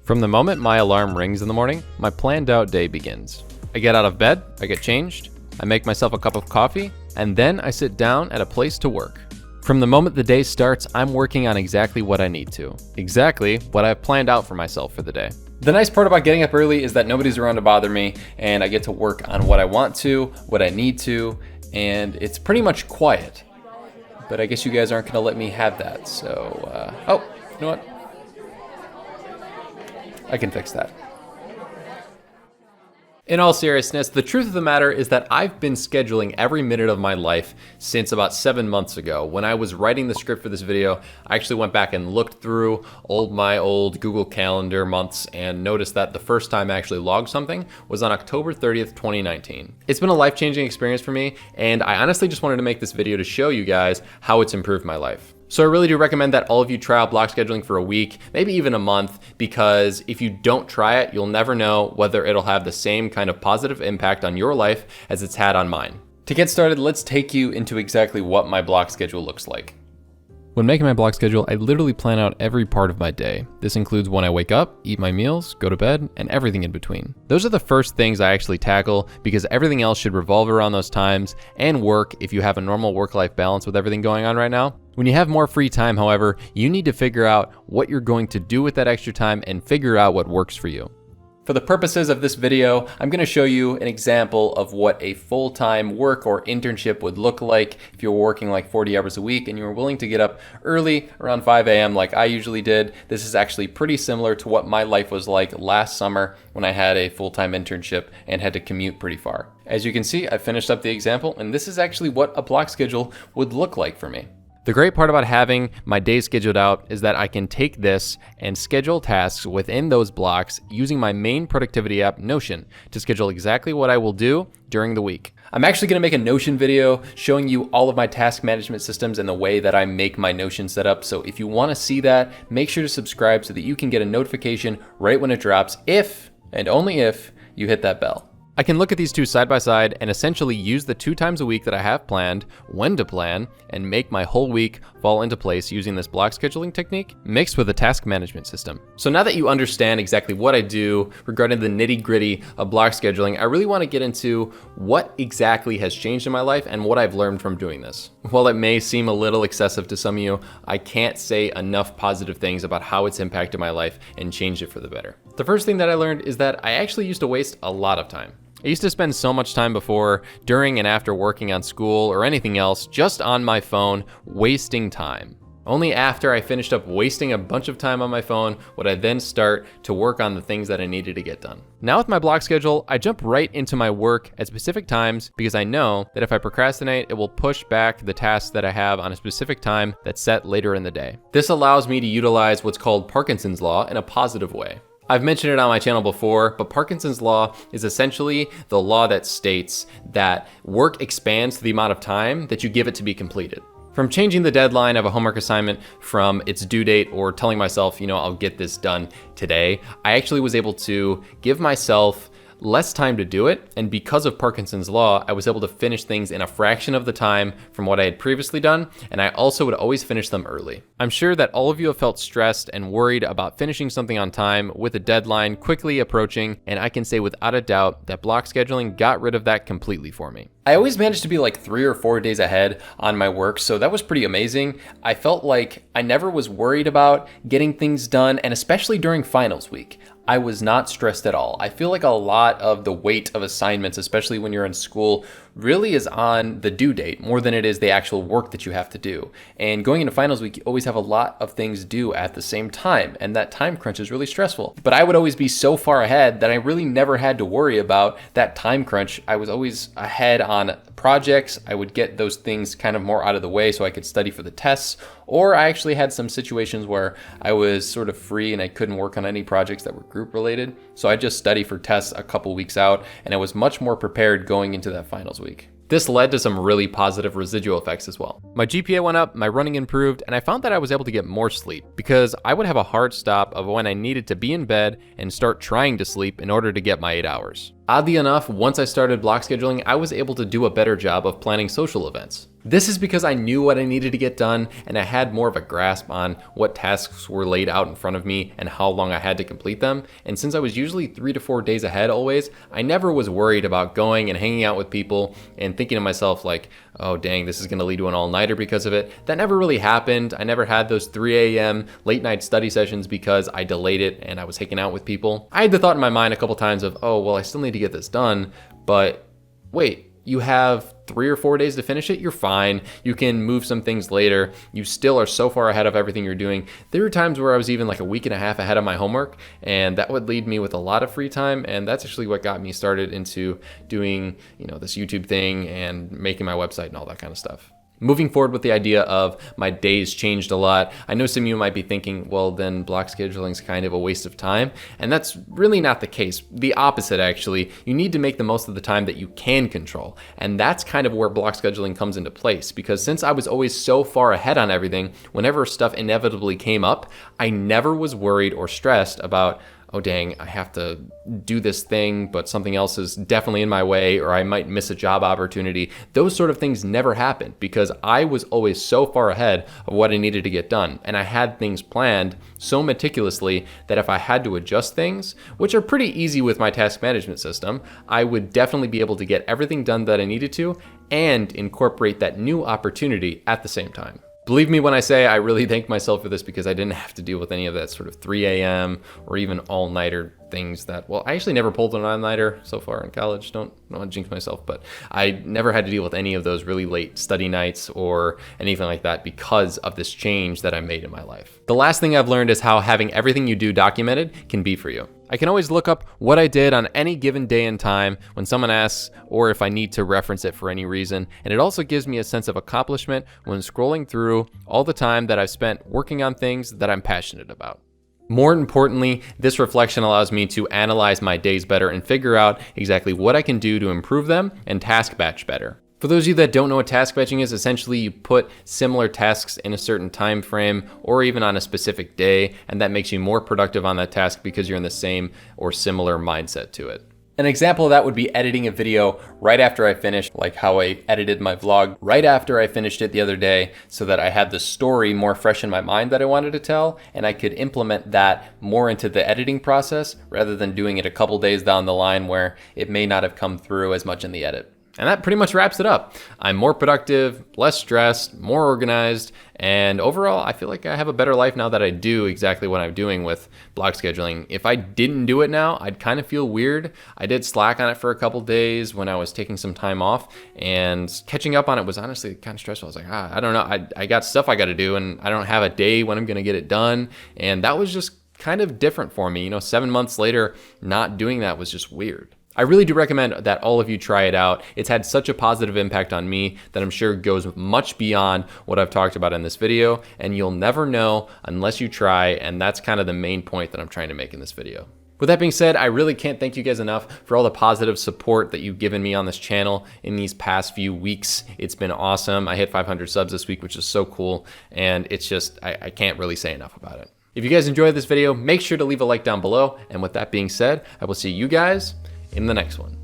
From the moment my alarm rings in the morning, my planned out day begins. I get out of bed, I get changed, I make myself a cup of coffee, and then I sit down at a place to work. From the moment the day starts, I'm working on exactly what I need to. Exactly what I've planned out for myself for the day. The nice part about getting up early is that nobody's around to bother me, and I get to work on what I want to, what I need to, and it's pretty much quiet. But I guess you guys aren't gonna let me have that, so, oh, you know what? I can fix that. In all seriousness, the truth of the matter is that I've been scheduling every minute of my life since about 7 months ago. When I was writing the script for this video, I actually went back and looked through my old Google Calendar months and noticed that the first time I actually logged something was on October 30th, 2019. It's been a life-changing experience for me, and I honestly just wanted to make this video to show you guys how it's improved my life. So I really do recommend that all of you try out block scheduling for a week, maybe even a month, because if you don't try it, you'll never know whether it'll have the same kind of positive impact on your life as it's had on mine. To get started, let's take you into exactly what my block schedule looks like. When making my block schedule, I literally plan out every part of my day. This includes when I wake up, eat my meals, go to bed, and everything in between. Those are the first things I actually tackle because everything else should revolve around those times and work if you have a normal work-life balance with everything going on right now. When you have more free time, however, you need to figure out what you're going to do with that extra time and figure out what works for you. For the purposes of this video, I'm going to show you an example of what a full-time work or internship would look like if you're working like 40 hours a week and you were willing to get up early around 5 a.m. like I usually did. This is actually pretty similar to what my life was like last summer when I had a full-time internship and had to commute pretty far. As you can see, I finished up the example, and this is actually what a block schedule would look like for me. The great part about having my days scheduled out is that I can take this and schedule tasks within those blocks using my main productivity app, Notion, to schedule exactly what I will do during the week. I'm actually going to make a Notion video showing you all of my task management systems and the way that I make my Notion setup. So if you want to see that, make sure to subscribe so that you can get a notification right when it drops, if and only if you hit that bell. I can look at these two side by side and essentially use the 2 times a week that I have planned, when to plan, and make my whole week fall into place using this block scheduling technique mixed with a task management system. So now that you understand exactly what I do regarding the nitty-gritty of block scheduling, I really want to get into what exactly has changed in my life and what I've learned from doing this. While it may seem a little excessive to some of you, I can't say enough positive things about how it's impacted my life and changed it for the better. The first thing that I learned is that I actually used to waste a lot of time. I used to spend so much time before, during, and after working on school or anything else just on my phone, wasting time. Only after I finished up wasting a bunch of time on my phone would I then start to work on the things that I needed to get done. Now with my block schedule, I jump right into my work at specific times because I know that if I procrastinate, it will push back the tasks that I have on a specific time that's set later in the day. This allows me to utilize what's called Parkinson's Law in a positive way. I've mentioned it on my channel before, but Parkinson's Law is essentially the law that states that work expands to the amount of time that you give it to be completed. From changing the deadline of a homework assignment from its due date or telling myself, I'll get this done today, I actually was able to give myself less time to do it, and because of Parkinson's Law, I was able to finish things in a fraction of the time from what I had previously done, and I also would always finish them early. I'm sure that all of you have felt stressed and worried about finishing something on time with a deadline quickly approaching, and I can say without a doubt that block scheduling got rid of that completely for me. I always managed to be like 3 or 4 days ahead on my work, so that was pretty amazing. I felt like I never was worried about getting things done, and especially during finals week, I was not stressed at all. I feel like a lot of the weight of assignments, especially when you're in school, really is on the due date more than it is the actual work that you have to do. And going into finals week, you always have a lot of things due at the same time, and that time crunch is really stressful. But I would always be so far ahead that I really never had to worry about that time crunch. I was always ahead on projects. I would get those things kind of more out of the way so I could study for the tests, or I actually had some situations where I was sort of free and I couldn't work on any projects that were group related. So I just study for tests a couple weeks out, and I was much more prepared going into that finals week. This led to some really positive residual effects as well. My GPA went up, my running improved, and I found that I was able to get more sleep because I would have a hard stop of when I needed to be in bed and start trying to sleep in order to get my 8 hours. Oddly enough, once I started block scheduling, I was able to do a better job of planning social events. This is because I knew what I needed to get done, and I had more of a grasp on what tasks were laid out in front of me and how long I had to complete them. And since I was usually 3 to 4 days ahead always, I never was worried about going and hanging out with people and thinking to myself like, oh dang, this is gonna lead to an all-nighter because of it. That never really happened. I never had those 3 a.m. late night study sessions because I delayed it and I was hanging out with people. I had the thought in my mind a couple times of, oh, well, I still need to get this done, but wait, you have 3 or 4 days to finish it, you're fine. You can move some things later. You still are so far ahead of everything you're doing. There were times where I was even like a week and a half ahead of my homework, and that would leave me with a lot of free time. And that's actually what got me started into doing, this YouTube thing and making my website and all that kind of stuff. Moving forward with the idea of my days changed a lot, I know some of you might be thinking, well, then block scheduling is kind of a waste of time. And that's really not the case. The opposite, actually. You need to make the most of the time that you can control. And that's kind of where block scheduling comes into place, because since I was always so far ahead on everything, whenever stuff inevitably came up, I never was worried or stressed about, oh dang, I have to do this thing, but something else is definitely in my way, or I might miss a job opportunity. Those sort of things never happened because I was always so far ahead of what I needed to get done. And I had things planned so meticulously that if I had to adjust things, which are pretty easy with my task management system, I would definitely be able to get everything done that I needed to and incorporate that new opportunity at the same time. Believe me when I say I really thank myself for this, because I didn't have to deal with any of that sort of 3 a.m. or even all-nighter things that, well, I actually never pulled an all-nighter so far in college. Don't want to jinx myself, but I never had to deal with any of those really late study nights or anything like that because of this change that I made in my life. The last thing I've learned is how having everything you do documented can be for you. I can always look up what I did on any given day and time when someone asks, or if I need to reference it for any reason. And it also gives me a sense of accomplishment when scrolling through all the time that I've spent working on things that I'm passionate about. More importantly, this reflection allows me to analyze my days better and figure out exactly what I can do to improve them and task batch better. For those of you that don't know what task batching is, essentially you put similar tasks in a certain time frame or even on a specific day, and that makes you more productive on that task because you're in the same or similar mindset to it. An example of that would be editing a video right after I finished, like how I edited my vlog right after I finished it the other day, so that I had the story more fresh in my mind that I wanted to tell, and I could implement that more into the editing process rather than doing it a couple days down the line where it may not have come through as much in the edit. And that pretty much wraps it up. I'm more productive, less stressed, more organized, and overall, I feel like I have a better life now that I do exactly what I'm doing with block scheduling. If I didn't do it now, I'd kind of feel weird. I did slack on it for a couple days when I was taking some time off, and catching up on it was honestly kind of stressful. I was like, I don't know, I got stuff I got to do, and I don't have a day when I'm going to get it done. And that was just kind of different for me. 7 months later, not doing that was just weird. I really do recommend that all of you try it out. It's had such a positive impact on me that I'm sure goes much beyond what I've talked about in this video, and you'll never know unless you try, and that's kind of the main point that I'm trying to make in this video. With that being said, I really can't thank you guys enough for all the positive support that you've given me on this channel in these past few weeks. It's been awesome. I hit 500 subs this week, which is so cool, and it's just, I can't really say enough about it. If you guys enjoyed this video, make sure to leave a like down below, and with that being said, I will see you guys in the next one.